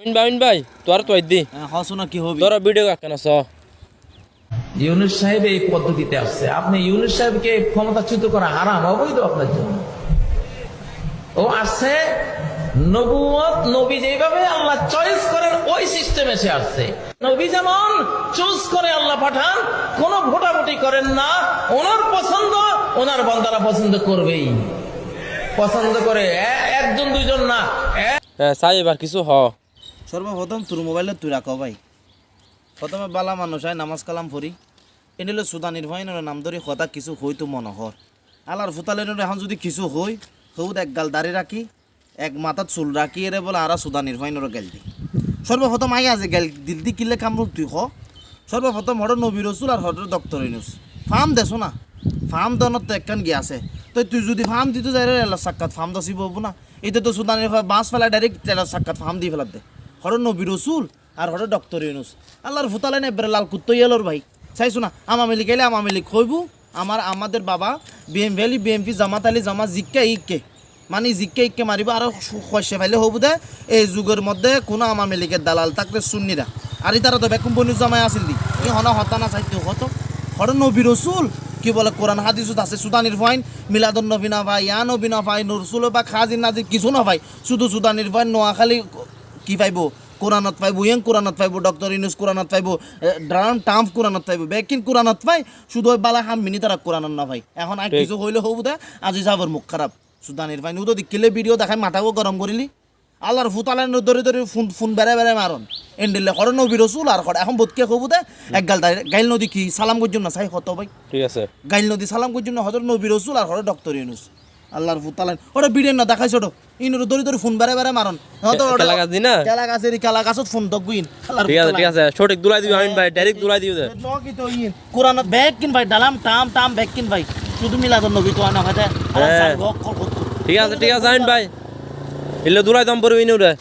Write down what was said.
বাউন ভাই তোর তো দি হসনা কি হবে তোর ভিডিও কেন স ইউনুস সাহেব এই পদ্ধতিতে আসছে, আপনি ইউনুস সাহেবকে ক্ষমতাচ্যুত করা হারাম, অবৈধ আপনার জন্য। ও আসছে নবুয়ত, নবী যেভাবে আল্লাহ চয়েস করেন ওই সিস্টেমে সে আসছে। নবী যেমন চুজ করে আল্লাহ পাঠান, কোন ভোটাভুটি করেন না, ওনার পছন্দ ওনার বান্দারা পছন্দ করবেই, পছন্দ করে একজন দুইজন না। সাই এবার কিছু হ সর্বপ্রথম তোর মোবাইলে তুই রাখো ভাই। প্রথমে বালা মানুষ হয় নামাজ কালাম পড়ি এনিলে সুদানির ভাই নাম ধরি কথা কিছু হই তো মনোহর আলার ফুতালের এখন যদি কিছু হই হৌদ এক গাল দাড়ি রাখি এক মাথাত চুল রাখি এরে বলে আর সুদানির ভাই গেল দি সর্বপ্রথম আগে আছে গেল দিল দি কিলে কামরুল তুই হ সর্বপ্রথম হর নবী রসুল আর হর ডক্টর ইনুস ফার্ম দেছো না ফার্ম দনত তো একখান গিয়ে আছে তো তুই যদি ফার্ম দিতে যাই রে সাক্ষাৎ ফার্ম দসিব না এটা তো সুদানির বাঁশ ফেলা ডাইরেক্ট সাক্ষাৎ ফার্ম দিয়ে ফেলার দে হর নবী রসুল আর হরে ডক্টর ইউনুস আল্লাহর ফুতালে না এবারে লাল কুত্তো এলোর ভাই চাইছো না আমামিলি গেলে আমামিলি খইবু আমাদের বাবা বিএমপি জামাত আলী জামা জিক্কে ইক্কে মানে জিক্কে ইক্কে মারিব আর কষে ফেলে হবু দে এই যুগের মধ্যে কোনো আমামিলিকের দালাল থাকলে সুন্নিরা আর তারা তো বেকুম বনু জামাই আসিল দি ই হনা হতানা চাইতে হতো হরে নবী রসুল কি বলে কোরআন হাদিসত আছে সুদানির ফাইন মিলাদুন নবী না ভাই ইয়া নবী না ভাই নুরসুল বা খাজির নাজির কিছু না ভাই শুধু সুদানির ফাইন নোয়াখালী কি পাইব কোরআনত পাইব ইয়ং কোরআনত পাইব ডক্টর ইউনুস কোরআনত পাইব ড্রাম টাম্প কোরআনত পাইব বেকিন কোরআনত পাই শুধু ওই বালা হাম মিনি তারা কোরআনত না ভাই এখন আর কিছু হইলে হবু দে আজি যাবার মুখ খারাপ সুদানির ভাই উদো দেখিলে ভিডিও দেখাই মাথাও গরম করিলি আল্লাহর ফুতালেন ধরে ধরে ফোন বেড়ে বেড়ে মারন এন্ডিলে হরে নবী রসুল আর হরে এখন বোধকে হবু দে এক গাল গাইল নদী কি সালাম করছেন না চাই হত ভাই ঠিক আছে গাইল নদী সালাম করছেন না হজর নবী রসুল আর হরে ডক্টর ইউনুস আল্লাহর ফুতালেন ওটা ভিডিও না দেখাইছ তো ইনুর ধরে ধরে ফোন বেড়ে বেড়ে মারন কেলা গাছ দি না কেলা গাছের কেলা গাছত ফোন দগুইন ঠিক আছে সঠিক দুলাই দিবি আমিন ভাই ডাইরেক্ট দুলাই দিও দে নকি তো ইন কোরআনত ব্যাগ কিন ভাই ডালাম টাম ব্যাগ কিন ভাই শুধু মিলাদুন নবী তো আনা হয় ঠিক আছে আমিন ভাই এলে দুলাই দম পড়বি ইনুরে